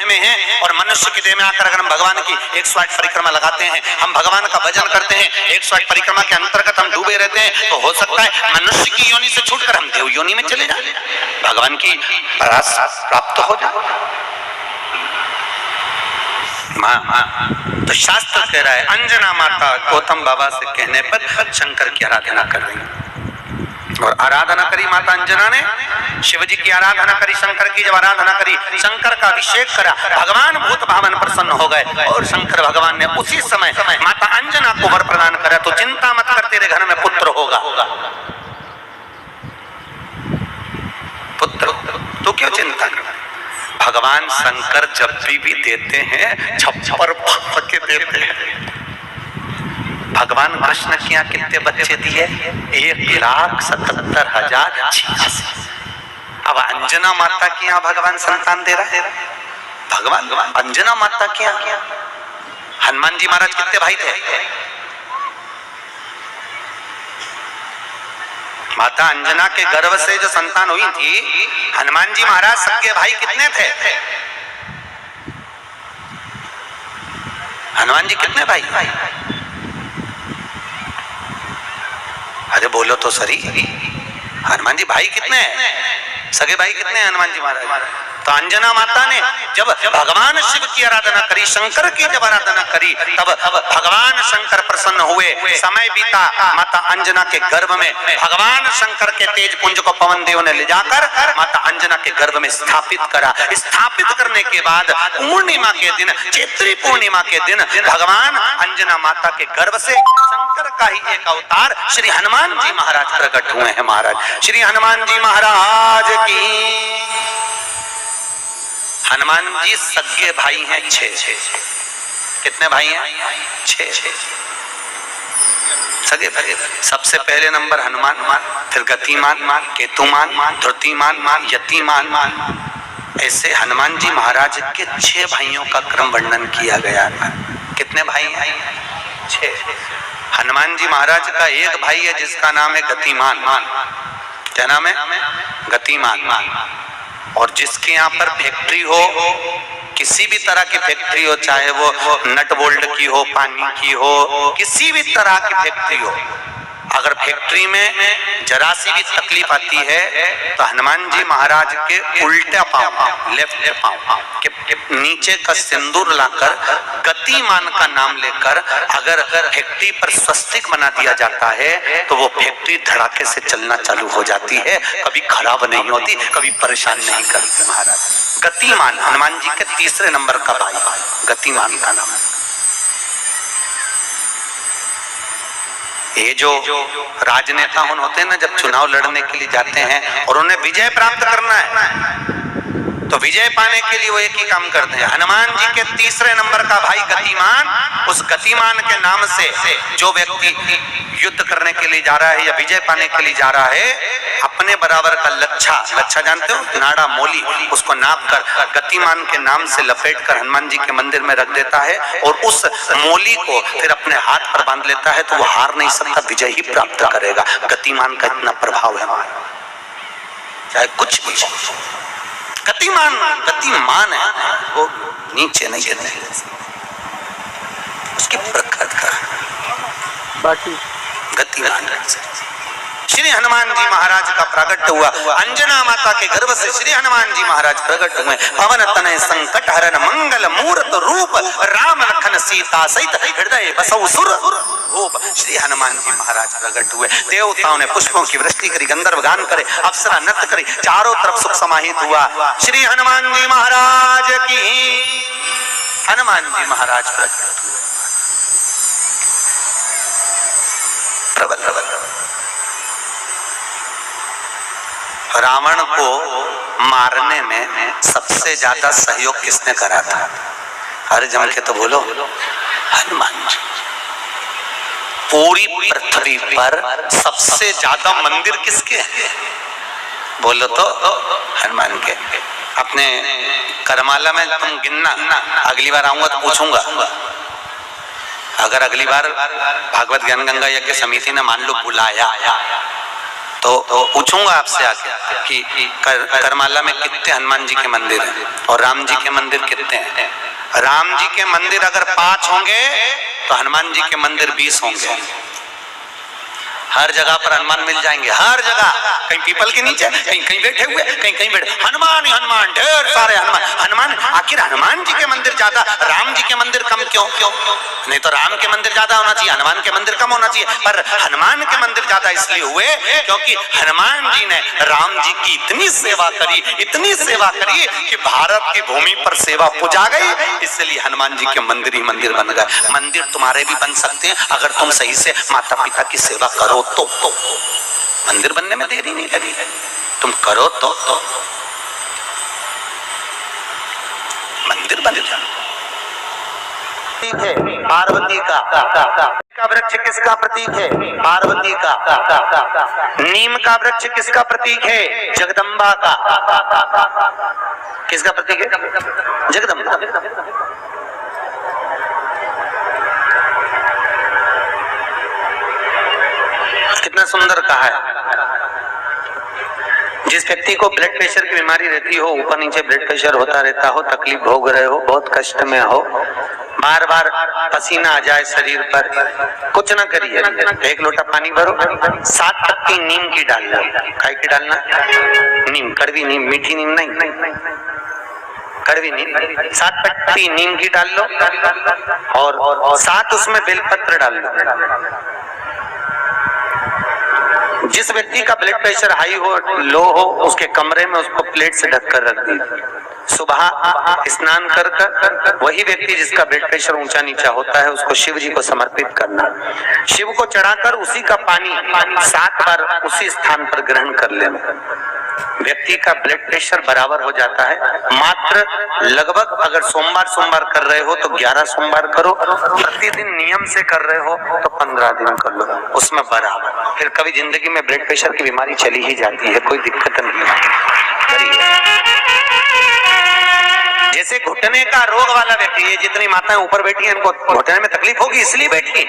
में हैं और मनुष्य की देह में आकर अगर हम भगवान की 108 परिक्रमा लगाते हैं, हम भगवान का भजन करते हैं, 108 परिक्रमा के अंतर्गत हम डूबे रहते हैं, तो हो सकता है मनुष्य की योनि से छूटकर हम देव योनि में चले जाए, भगवान की परास प्राप्त हो जाए। तो शास्त्र कह रहा है अंजना माता गौतम बाबा से कहने पर शंकर की आराधना कर रही, और आराधना करी माता अंजना ने, शिव जी की आराधना करी, शंकर की जब आराधना करी, शंकर का अभिषेक करा, भगवान भूत भावन प्रसन्न हो गए और शंकर भगवान ने उसी समय माता अंजना को वर प्रदान करा, तो चिंता मत कर तेरे घर में पुत्र होगा। पुत्र तो क्यों चिंता कर, भगवान शंकर जब भी देते हैं छप्पर फाड़ के देते हैं। भगवान कृष्ण के यहाँ कितने बच्चे दिए? 1,77,086। अब अंजना माता के यहाँ भगवान संतान दे रहा है। भगवान अंजना माता के यहाँ, हनुमान जी महाराज कितने भाई थे? माता अंजना के गर्भ से जो संतान हुई थी, हनुमान जी महाराज सबके भाई कितने थे? हनुमान जी कितने भाई? अरे बोलो तो सही, हनुमान जी भाई कितने हैं? सगे भाई कितने हैं हनुमान जी महाराज? तो अंजना माता ने जब भगवान शिव की आराधना करी, शंकर की जब आराधना करी, तब भगवान शंकर प्रसन्न हुए। समय बीता, माता अंजना के गर्भ में भगवान शंकर के तेज पुंज को पवन देव ने ले जाकर माता अंजना के गर्भ में स्थापित करा। स्थापित करने के बाद पूर्णिमा के दिन, चैत्री पूर्णिमा के दिन, भगवान अंजना माता के गर्भ से शंकर का ही एक अवतार श्री हनुमान जी महाराज प्रकट हुए हैं। महाराज श्री हनुमान जी महाराज की। हनुमान जी सगे भाई हैं 6। कितने भाई हैं? 6 सगे भाई। सबसे पहले नंबर हनुमान, फिर गतिमान, केतुमान, धृतिमान, यतिमान। ऐसे हनुमान जी महाराज के 6 भाइयों का क्रम वर्णन किया गया। कितने भाई हैं? 6। हनुमान जी महाराज का एक भाई है जिसका नाम है गतिमान। क्या नाम है? गतिमान। और जिसके यहाँ पर फैक्ट्री हो, किसी भी तरह की फैक्ट्री हो, चाहे वो नट बोल्ट की हो, पानी की हो, किसी भी तरह की फैक्ट्री हो, अगर फैक्ट्री में जरा सी भी तकलीफ आती है तो हनुमान जी महाराज के उल्टे पांव, लेफ्ट पांव के नीचे का सिंदूर लाकर गतिमान का नाम लेकर अगर फैक्ट्री पर स्वस्तिक बना दिया जाता है तो वो फैक्ट्री धड़ाके से चलना चालू हो जाती है, कभी खराब नहीं होती, कभी परेशान नहीं करती। महाराज गतिमान हनुमान जी के 3रे नंबर का भाई, गतिमान का नाम। ये जो राजनेता होते हैं ना, जब चुनाव लड़ने के लिए जाते हैं और उन्हें विजय प्राप्त करना है तो विजय पाने के लिए वो एक ही काम करते हैं। हनुमान जी के 3रे नंबर का भाई गतिमान, उस गतिमान के नाम से जो व्यक्ति युद्ध करने के लिए जा रहा है या विजय पाने के लिए जा रहा है, अपने बराबर का लच्छा जानते हो, नाड़ा मोली, उसको नाप कर गतिमान के नाम से लपेट कर हनुमान जी के मंदिर में रख देता है और उस मोली को फिर अपने हाथ पर बांध लेता है, तो वो हार नहीं सकता, विजय ही प्राप्त करेगा। गतिमान का इतना प्रभाव है, चाहे कुछ भी। गतिमान है, वो नीचे नहीं गिरने, उसकी प्रकृति का बाकी गतिमान। श्री हनुमान जी महाराज का प्रकट हुआ, अंजना माता के गर्भ से श्री हनुमान जी महाराज प्रकट हुए। पवन तनय संकट हरन मंगल मूर्त रूप, राम लखन सीता सहित हृदय बसौ सुर भूप। श्री हनुमान जी महाराज प्रकट हुए। देवताओं ने पुष्पों की वृष्टि करी, गंधर्व गान करे, अप्सरा नृत्य करी, चारों तरफ सुख समाहित हुआ। श्री हनुमान जी महाराज की। हनुमान जी महाराज प्रकट हुए। प्रबल रावण को मारने में सबसे ज्यादा सहयोग किसने करा था? अरे जम के तो बोलो, हनुमान जी। पूरी पृथ्वी पर सबसे ज्यादा मंदिर किसके हैं? बोलो तो हनुमान के। अपने करमाला में तुम गिनना, अगली बार आऊंगा तो पूछूंगा। अगर अगली बार भागवत ज्ञान गंगा यज्ञ समिति ने मान लो बुलाया तो पूछूंगा आपसे आके कि करमाला में कितने हनुमान जी के मंदिर हैं और राम जी के मंदिर कितने हैं? राम जी के मंदिर अगर 5 होंगे तो हनुमान जी के मंदिर 20 होंगे। हर जगह पर हनुमान मिल जाएंगे, हर जगह, कहीं पीपल के नीचे, कहीं कहीं बैठे हुए, कहीं कहीं बैठे, हनुमान ही हनुमान, ढेर सारे हनुमान। हनुमान आखिर हनुमान जी के मंदिर ज्यादा, राम जी के मंदिर कम क्यों? नहीं तो राम के मंदिर ज्यादा होना चाहिए, हनुमान के मंदिर कम होना चाहिए, पर हनुमान के मंदिर ज्यादा इसलिए हुए क्योंकि हनुमान जी ने राम जी की इतनी सेवा करी, इतनी सेवा करी कि भारत की भूमि पर सेवा पुजा गई, इसलिए हनुमान जी के मंदिर ही मंदिर बन गए। मंदिर तुम्हारे भी बन सकते हैं अगर तुम सही से माता पिता की सेवा करो तो मंदिर बनने में देरी नहीं लगी, तुम करो तो मंदिर बन जाए। प्रतीक है पार्वती का वृक्ष किसका प्रतीक है? पार्वती का। नीम का वृक्ष किसका प्रतीक है? जगदम्बा का। किसका प्रतीक है? जगदम्बा। कितना सुंदर कहा है। जिस व्यक्ति को ब्लड प्रेशर की बीमारी रहती हो, ऊपर नीचे ब्लड प्रेशर होता रहता हो, तकलीफ भोग रहे हो, बहुत कष्ट में हो, बार बार पसीना आ जाए शरीर पर, कुछ ना करिए, 1 लोटा पानी भरो, 7 पत्ती नीम की डालना। काय की डालना? नीम, कड़वी नीम, मीठी नीम नहीं, कड़वी नीम। 7 पत्ती नीम की डाल लो और 7 उसमें बेलपत्र डाल लो। जिस व्यक्ति का ब्लड प्रेशर हाई हो, लो हो, उसके कमरे में उसको प्लेट से ढककर रख दी। सुबह स्नान कर कर वही व्यक्ति जिसका ब्लड प्रेशर ऊंचा नीचा होता है उसको शिव जी को समर्पित करना। शिव को चढ़ाकर उसी का पानी 7 बार उसी स्थान पर ग्रहण कर लेना। व्यक्ति का ब्लड प्रेशर बराबर हो जाता है। मात्र लगभग अगर सोमवार कर रहे हो तो 11 सोमवार करो, प्रतिदिन नियम से कर रहे हो तो 15 दिन कर लो, उसमें बराबर। फिर कभी जिंदगी में ब्लड प्रेशर की बीमारी चली ही जाती है, कोई दिक्कत नहीं है। जैसे घुटने का रोग वाला व्यक्ति, ये जितनी माताएं ऊपर बैठी हैं इनको घुटने में तकलीफ होगी इसलिए बैठी।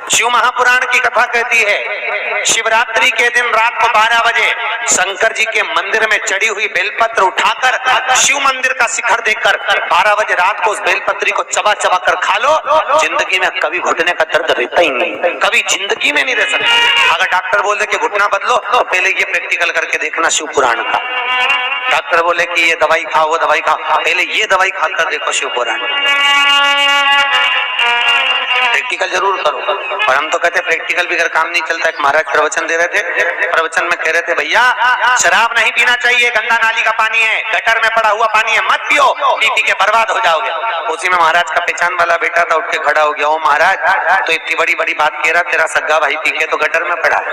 शिव महापुराण की कथा कहती है शिवरात्रि के दिन रात को 12 बजे शंकर जी के मंदिर में चढ़ी हुई बेलपत्र उठाकर शिव मंदिर का शिखर देखकर 12 बजे रात को उस बेलपत्री को चबा चबा कर खा लो, जिंदगी में कभी घुटने का दर्द रहता ही नहीं, कभी जिंदगी में नहीं रह सकता। अगर डॉक्टर बोल दे कि घुटना बदलो तो पहले ये प्रैक्टिकल करके देखना शिव पुराण का। डॉक्टर बोले कि ये दवाई खाओ, वो दवाई खाओ, पहले ये दवाई खाकर देखो शिव पुराण। प्रैक्टिकल जरूर करो। और हम तो कहते प्रैक्टिकल भी अगर काम नहीं चलता। एक महाराज प्रवचन दे रहे थे, प्रवचन में कह रहे थे भैया शराब नहीं पीना चाहिए, गंदा नाली का पानी है, गटर में पड़ा हुआ पानी है, मत पियो, पी के बर्बाद हो जाओगे। उसी में महाराज का पहचान वाला बेटा था, उठ के खड़ा हो गया, ओ महाराज तो इतनी बड़ी बड़ी बात कह रहा, तेरा सग्गा भाई पी के तो गटर में पड़ा है,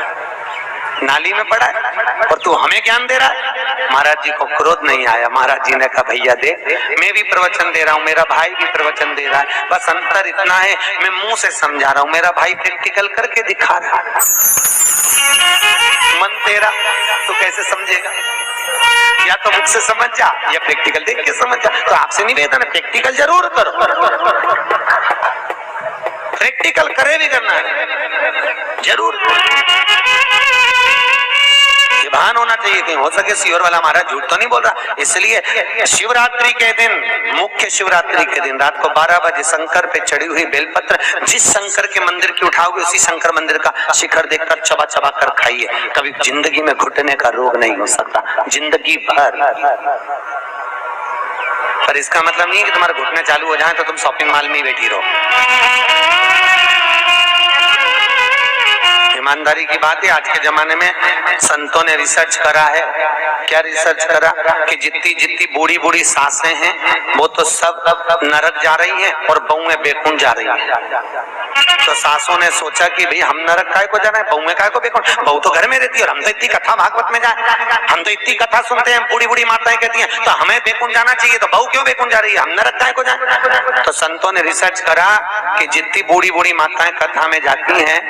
नाली में पड़ा है, और तू हमें ज्ञान दे रहा है। महाराज जी को क्रोध नहीं आया। महाराज जी ने कहा भैया देख, मैं भी प्रवचन दे रहा हूँ, मेरा भाई भी प्रवचन दे रहा है, बस अंतर इतना है मैं मुंह से समझा रहा हूँ, मेरा भाई प्रैक्टिकल करके दिखा रहा है। मन तेरा तो कैसे समझेगा? या तो मुझसे समझ जा या प्रैक्टिकल देख के समझ जा। तो आपसे निवेदन है प्रैक्टिकल जरूर करो, प्रैक्टिकल करे भी करना है जरूर। भान होना चाहिए कि हो सके सियोर वाला महाराज झूठ तो नहीं बोल रहा। इसलिए शिवरात्रि के दिन, मुख्य शिवरात्रि के दिन रात को 12 बजे शंकर पे चढ़ी हुई बेलपत्र जिस शंकर के मंदिर की उठाओगे उसी शंकर मंदिर का शिखर देखकर चबा चबा कर खाइए। कभी जिंदगी में घुटने का रोग नहीं हो सकता जिंदगी भर। पर इसका मतलब नहीं कि तुम्हारे घुटने चालू हो जाए तो तुम शॉपिंग मॉल में ही बैठी रहो। ईमानदारी की बात है, आज के जमाने में संतों ने रिसर्च करा है। क्या रिसर्च करा? कि जितनी बूढ़ी बूढ़ी सासें हैं वो तो सब नरक जा रही हैं और बहुएं बेकुंठ जा रही हैं। तो सासों ने सोचा कि भाई हम नरक काय को जाना है, बहुएं काय को बेकुंठ? बहू तो घर में रहती है और हम तो इतनी कथा भागवत में जाए, हम तो इतनी कथा सुनते हैं, बूढ़ी बूढ़ी माताएं कहती हैं तो हमें बेकुंठ जाना चाहिए, तो बहू क्यों बेकुंठ जा रही है, हम नरक काय को जाए? तो संतों ने रिसर्च करा कि जितनी बूढ़ी बूढ़ी माताएं कथा में जाती हैं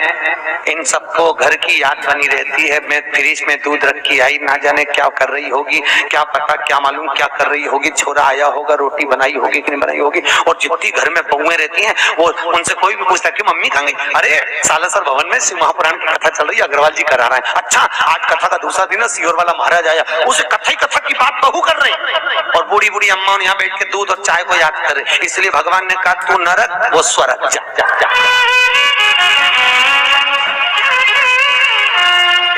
इन सबको घर की याद बनी रहती है। मैं फ्रिज में दूध रख के आई, ना जाने क्या कर रही होगी, क्या पता क्या मालूम क्या कर रही होगी, छोरा आया होगा रोटी बनाई होगी कि नहीं बनाई होगी। और जितनी घर में बहुएं रहती हैं वो उनसे कोई भी पूछता कि मम्मी कहाँ गई? अरे सालासर भवन में शिव महापुराण की कथा चल रही है, अग्रवाल जी करा रहे हैं। अच्छा, आज कथा का दूसरा दिन है, सियोर वाला महाराज आया, उसे कथा ही कथा की बात बहू कर रही, और बूढ़ी बूढ़ी अम्मा यहाँ बैठ के दूध और चाय को याद करे। इसलिए भगवान ने कहा तू नरक वो स्वर्ग जा, जा, जा।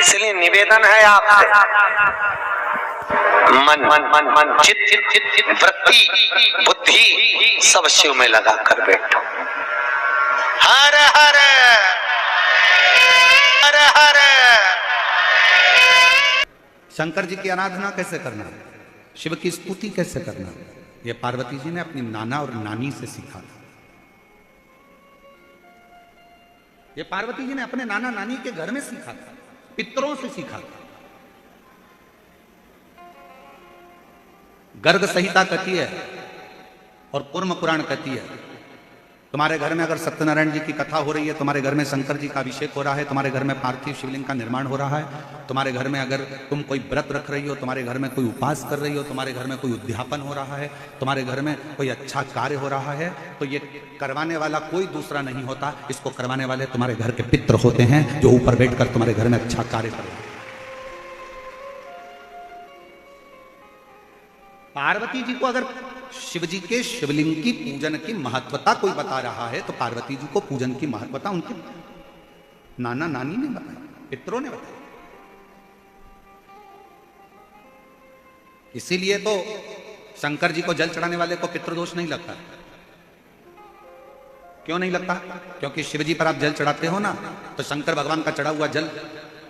इसलिए निवेदन है आपसे, मन मन मन मन चित चित चित चित वृत्ति बुद्धि सब शिव में लगा कर बैठो। हर हर हर हर। शंकर जी की आराधना कैसे करना, शिव की स्तुति कैसे करना, ये पार्वती जी ने अपनी नाना और नानी से सीखा था। ये पार्वती जी ने अपने नाना नानी के घर में सीखा था, पितरों से सीखा था। गर्ग संहिता कहती है और कूर्म पुराण कहती है, तुम्हारे घर में अगर सत्यनारायण जी की कथा हो रही है, तुम्हारे घर में शंकर जी का अभिषेक हो रहा है, तुम्हारे घर में पार्थिव शिवलिंग का निर्माण हो रहा है, तुम्हारे घर में अगर तुम कोई व्रत रख रही हो, तुम्हारे घर में कोई उपास कर रही हो, तुम्हारे घर में कोई उद्यापन हो रहा है, तुम्हारे घर में कोई अच्छा कार्य हो रहा है, तो ये करवाने वाला कोई दूसरा नहीं होता, इसको करवाने वाले तुम्हारे घर के पितृ होते हैं, जो ऊपर बैठकर तुम्हारे घर में अच्छा कार्य कर रहे हैं। पार्वती जी को अगर शिव जी के शिवलिंग की पूजन की महत्वता कोई बता रहा है, तो पार्वती जी को पूजन की महत्वता उनके नाना नानी ने बताई, पितरों ने बताई। इसीलिए तो शंकर जी को जल चढ़ाने वाले को पितृदोष नहीं लगता। क्यों नहीं लगता? क्योंकि शिव जी पर आप जल चढ़ाते हो ना, तो शंकर भगवान का चढ़ा हुआ जल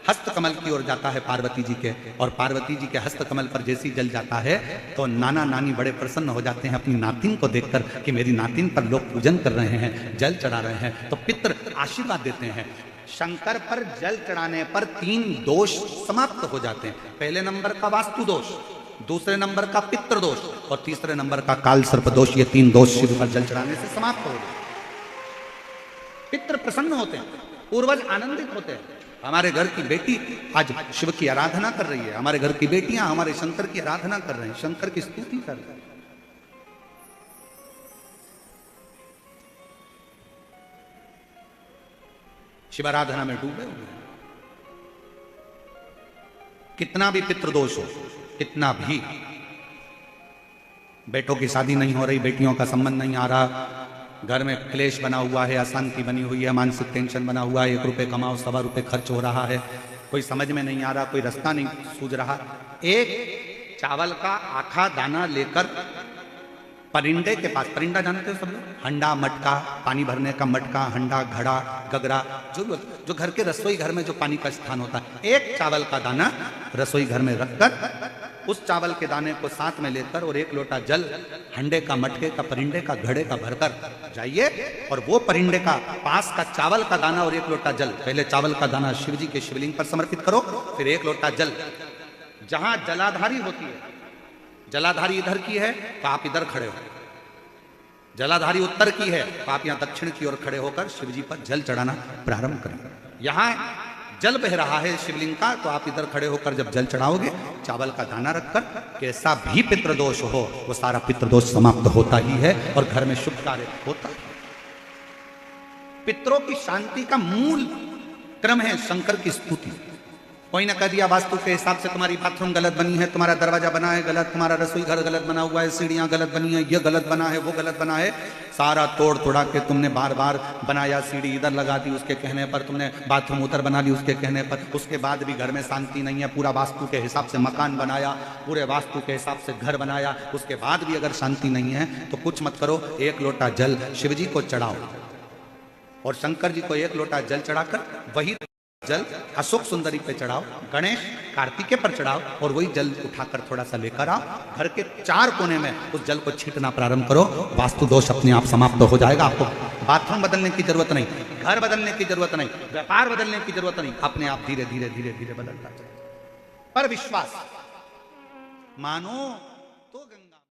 हस्त कमल की ओर जाता है पार्वती जी के, और पार्वती जी के हस्त कमल पर जैसी जल जाता है तो नाना नानी बड़े प्रसन्न हो जाते हैं अपनी नातिन को देखकर कि मेरी नातिन पर लोग पूजन कर रहे हैं, जल चढ़ा रहे हैं, तो पितृ आशीर्वाद देते हैं। शंकर पर जल चढ़ाने पर 3 दोष समाप्त हो जाते हैं। पहले नंबर का वास्तु दोष, दूसरे नंबर का पितृ दोष और तीसरे नंबर का काल सर्प दोष। ये 3 दोष शिव पर जल चढ़ाने से समाप्त हो गए। पितृ प्रसन्न होते हैं, पूर्वज आनंदित होते हैं। हमारे घर की बेटी आज शिव की आराधना कर रही है, हमारे घर की बेटियां हमारे शंकर की आराधना कर रहे हैं, शंकर की स्तुति कर रहे हैं। शिव आराधना में डूबे हुए। कितना भी पितृदोष हो, कितना भी, बेटों की शादी नहीं हो रही, बेटियों का संबंध नहीं आ रहा, घर में क्लेश बना हुआ है, अशांति बनी हुई है, मानसिक टेंशन बना हुआ है, 1 रुपए कमाओ 1.25 रुपए खर्च हो रहा है, कोई समझ में नहीं आ रहा, कोई रास्ता नहीं सूझ रहा, एक चावल का आखा दाना लेकर परिंदे के पास, परिंदा जानते हो सब लोग, हंडा मटका, पानी भरने का मटका, हंडा घड़ा गगरा, जो घर के रसोई घर में जो पानी का स्थान होता है, एक चावल का दाना रसोई घर में रखकर उस चावल के दाने को साथ में लेकर और 1 लोटा जल हंडे का, मटके का, परिंदे का, घड़े का भरकर जाइए, और वो परिंदे का पास का चावल का दाना और 1 लोटा जल, पहले चावल का दाना शिव जी के शिवलिंग पर समर्पित करो, फिर 1 लोटा जल, जहां जलाधारी होती है, जलाधारी इधर की है तो आप इधर खड़े हो, जलाधारी उत्तर की है तो आप यहां दक्षिण की ओर खड़े होकर शिव जी पर जल चढ़ाना प्रारंभ करें। यहां जल बह रहा है शिवलिंग का, तो आप इधर खड़े होकर जब जल चढ़ाओगे, चावल का दाना रखकर, कैसा भी पितृदोष हो वो सारा पितृदोष समाप्त होता ही है और घर में शुभ कार्य होता है। पितरों की शांति का मूल क्रम है शंकर की स्तुति। कोई ना कह दिया वास्तु के हिसाब से तुम्हारी बाथरूम गलत बनी है, तुम्हारा दरवाजा बना है गलत, तुम्हारा रसोई घर गलत बना हुआ है, सीढ़ियां गलत बनी है, ये गलत बना है, वो गलत बना है, सारा तोड़ तोड़ा के तुमने बार बार बनाया, सीढ़ी इधर लगा दी उसके कहने पर, तुमने बाथरूम उधर बना ली उसके कहने पर, उसके बाद भी घर में शांति नहीं है, पूरा वास्तु के हिसाब से मकान बनाया, पूरे वास्तु के हिसाब से घर बनाया, उसके बाद भी अगर शांति नहीं है तो कुछ मत करो, 1 लोटा जल शिव जी को चढ़ाओ और शंकर जी को 1 लोटा जल चढ़ाकर वही जल अशोक सुंदरी पे चढ़ाओ, गणेश कार्तिकेय पर चढ़ाओ और वही जल उठाकर थोड़ा सा लेकर आओ, घर के 4 कोने में उस जल को छींटना प्रारंभ करो, वास्तु दोष अपने आप समाप्त हो जाएगा। आपको बाथरूम बदलने की जरूरत नहीं, घर बदलने की जरूरत नहीं, व्यापार बदलने की जरूरत नहीं, अपने आप धीरे धीरे धीरे धीरे बदलता जाए। पर विश्वास मानो